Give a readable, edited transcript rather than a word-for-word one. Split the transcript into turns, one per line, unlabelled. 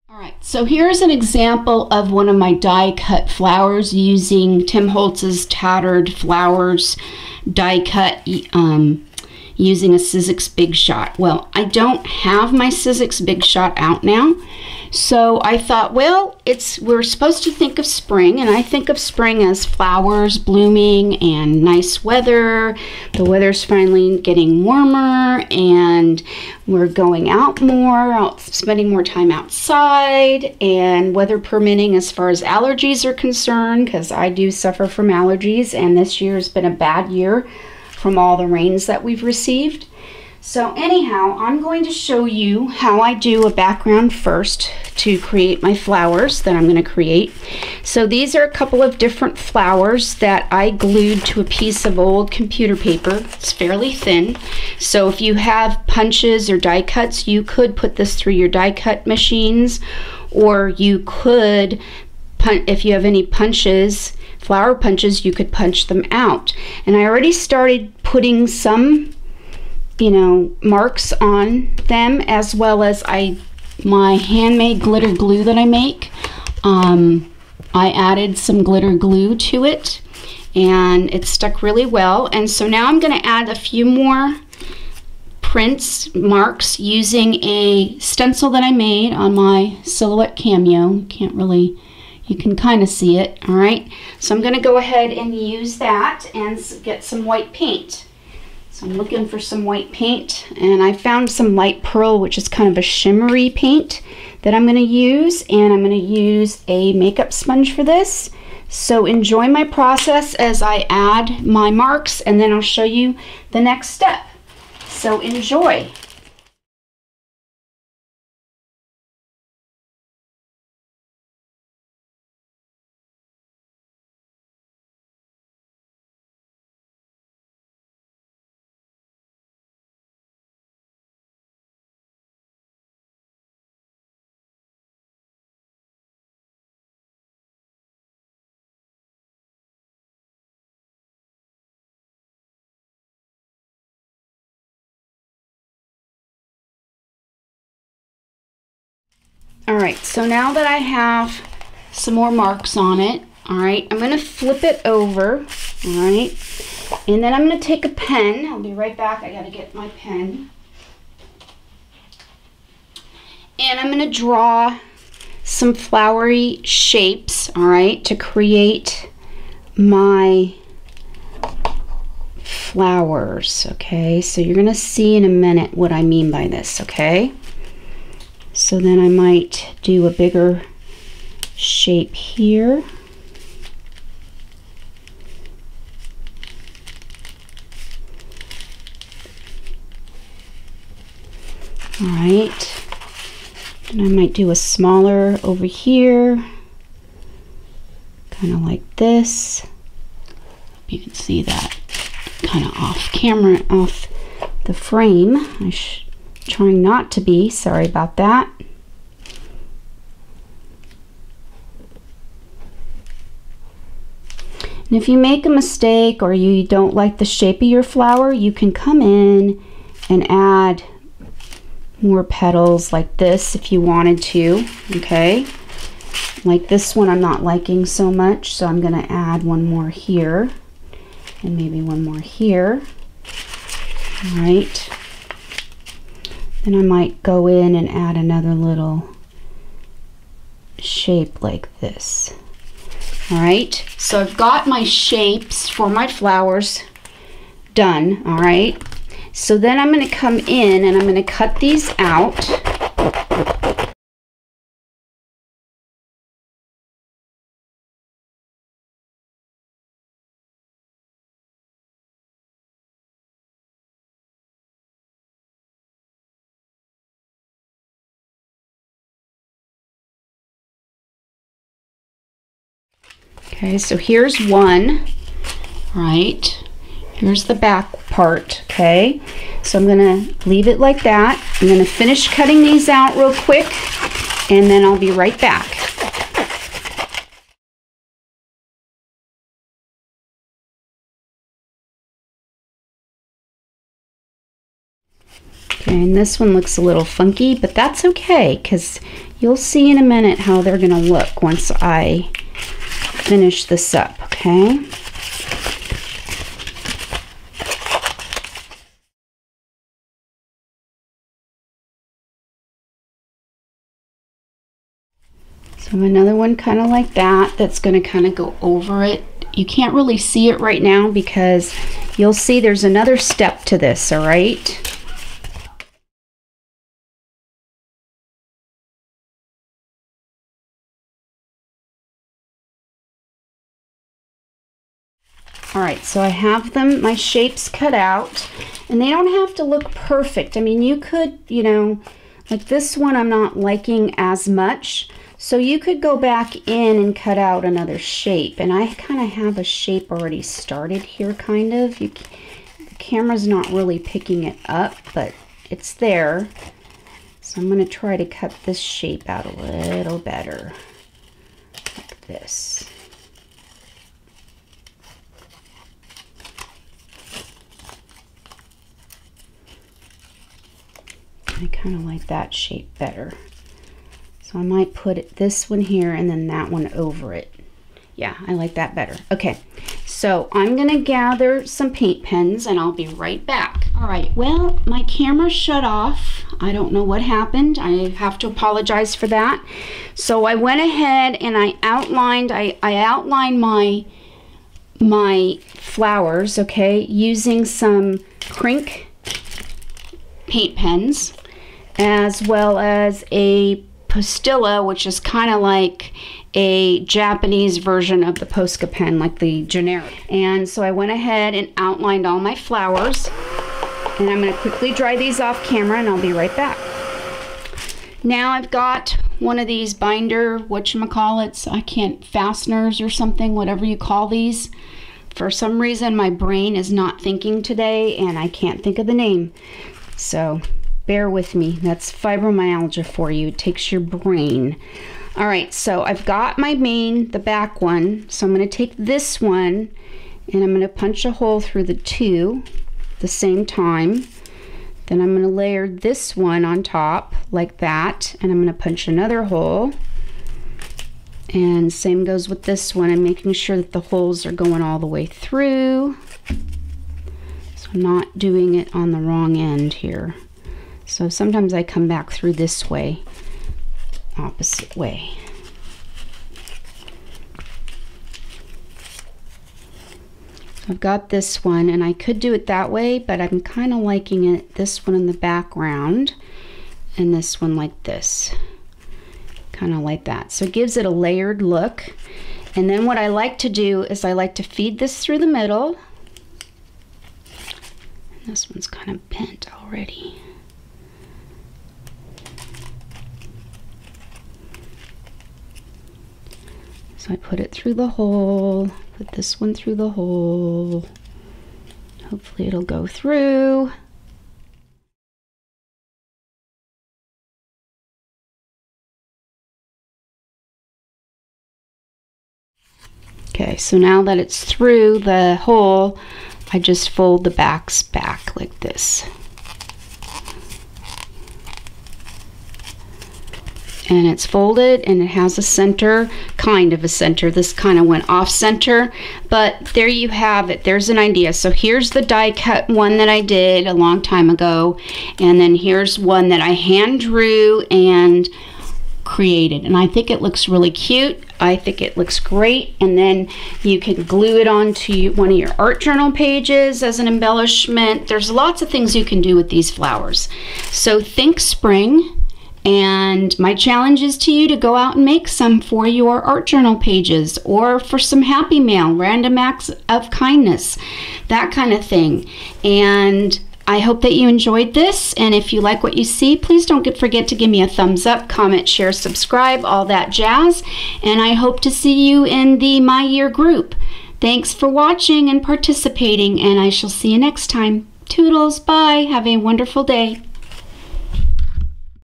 All right, so here's an example of one of my die cut flowers using Tim Holtz's Tattered Flowers die cut using a Sizzix Big Shot. Well, I don't have my Sizzix Big Shot out now, so I thought, well, we're supposed to think of spring, and I think of spring as flowers blooming and nice weather. The weather's finally getting warmer and we're going out more, spending more time outside, and weather permitting as far as allergies are concerned, because I do suffer from allergies, and this year has been a bad year from all the rains that we've received. So anyhow, I'm going to show you how I do a background first to create my flowers that I'm going to create. So these are a couple of different flowers that I glued to a piece of old computer paper. It's fairly thin. So if you have punches or die cuts, you could put this through your die cut machines, or you could, if you have any punches, flower punches, you could punch them out. And I already started putting some, marks on them, as well as my handmade glitter glue that I make. I added some glitter glue to it and it stuck really well. And so now I'm going to add a few more marks using a stencil that I made on my Silhouette Cameo. You can kind of see it. All right, so I'm going to go ahead and use that and get some white paint. So I'm looking for some white paint, and I found some light pearl, which is kind of a shimmery paint that I'm going to use, and I'm going to use a makeup sponge for this. So enjoy my process as I add my marks, and then I'll show you the next step. So enjoy. All right, so now that I have some more marks on it, all right, I'm going to flip it over, all right, and then I'm going to take a pen. I'll be right back. I got to get my pen. And I'm going to draw some flowery shapes, all right, to create my flowers, okay? So you're going to see in a minute what I mean by this, okay? So then I might do a bigger shape here. All right. And I might do a smaller over here, kind of like this. You can see that kind of off camera, off the frame. Trying not to be, sorry about that. And if you make a mistake or you don't like the shape of your flower, you can come in and add more petals like this if you wanted to, okay? Like this one I'm not liking so much, so I'm gonna add one more here and maybe one more here. All right. Then I might go in and add another little shape like this. All right, so I've got my shapes for my flowers done, all right? So then I'm going to come in and I'm going to cut these out. Okay, so here's one, right? Here's the back part, okay? So I'm gonna leave it like that. I'm gonna finish cutting these out real quick, and then I'll be right back. Okay, and this one looks a little funky, but that's okay, because You'll see in a minute how they're gonna look once I finish this up, okay? So another one kind of like that, that's going to kind of go over it. You can't really see it right now because you'll see there's another step to this, all right? All right, so I have them, my shapes cut out, and they don't have to look perfect. I mean, you could, you know, like this one I'm not liking as much. So you could go back in and cut out another shape. And I kind of have a shape already started here, kind of. The camera's not really picking it up, but it's there. So I'm going to try to cut this shape out a little better, like this. I kind of like that shape better. So I might put this one here and then that one over it. Yeah, I like that better. Okay, so I'm gonna gather some paint pens and I'll be right back. All right, well, my camera shut off. I don't know what happened. I have to apologize for that. So I went ahead and I outlined my flowers, okay, using some Crink paint pens, as well as a Postilla, which is kind of like a Japanese version of the Posca pen, like the generic. And so I went ahead and outlined all my flowers, and I'm going to quickly dry these off camera and I'll be right back. Now I've got one of these binder, whatchamacallits, I can't, fasteners or something, whatever you call these. For some reason my brain is not thinking today and I can't think of the name. So bear with me. That's fibromyalgia for you. It takes your brain. All right, so I've got my main, the back one. So I'm going to take this one and I'm going to punch a hole through the two at the same time. Then I'm going to layer this one on top like that, and I'm going to punch another hole. And same goes with this one. I'm making sure that the holes are going all the way through. So I'm not doing it on the wrong end here. So sometimes I come back through this way, opposite way. So I've got this one, and I could do it that way, but I'm kind of liking it, this one in the background, and this one like this. Kind of like that. So it gives it a layered look. And then what I like to do is I like to feed this through the middle. And this one's kind of bent already. So I put it through the hole, put this one through the hole. Hopefully it'll go through. Okay, so now that it's through the hole, I just fold the backs back like this. And it's folded and it has a center, kind of a center. This kind of went off center, but there you have it. There's an idea. So here's the die cut one that I did a long time ago, and then here's one that I hand drew and created, and I think it looks really cute. I think it looks great, and then you can glue it onto one of your art journal pages as an embellishment. There's lots of things you can do with these flowers. So think spring. And my challenge is to you to go out and make some for your art journal pages, or for some happy mail, random acts of kindness, that kind of thing. And I hope that you enjoyed this. And if you like what you see, please don't forget to give me a thumbs up, comment, share, subscribe, all that jazz. And I hope to see you in the My Year group. Thanks for watching and participating, and I shall see you next time. Toodles, bye. Have a wonderful day.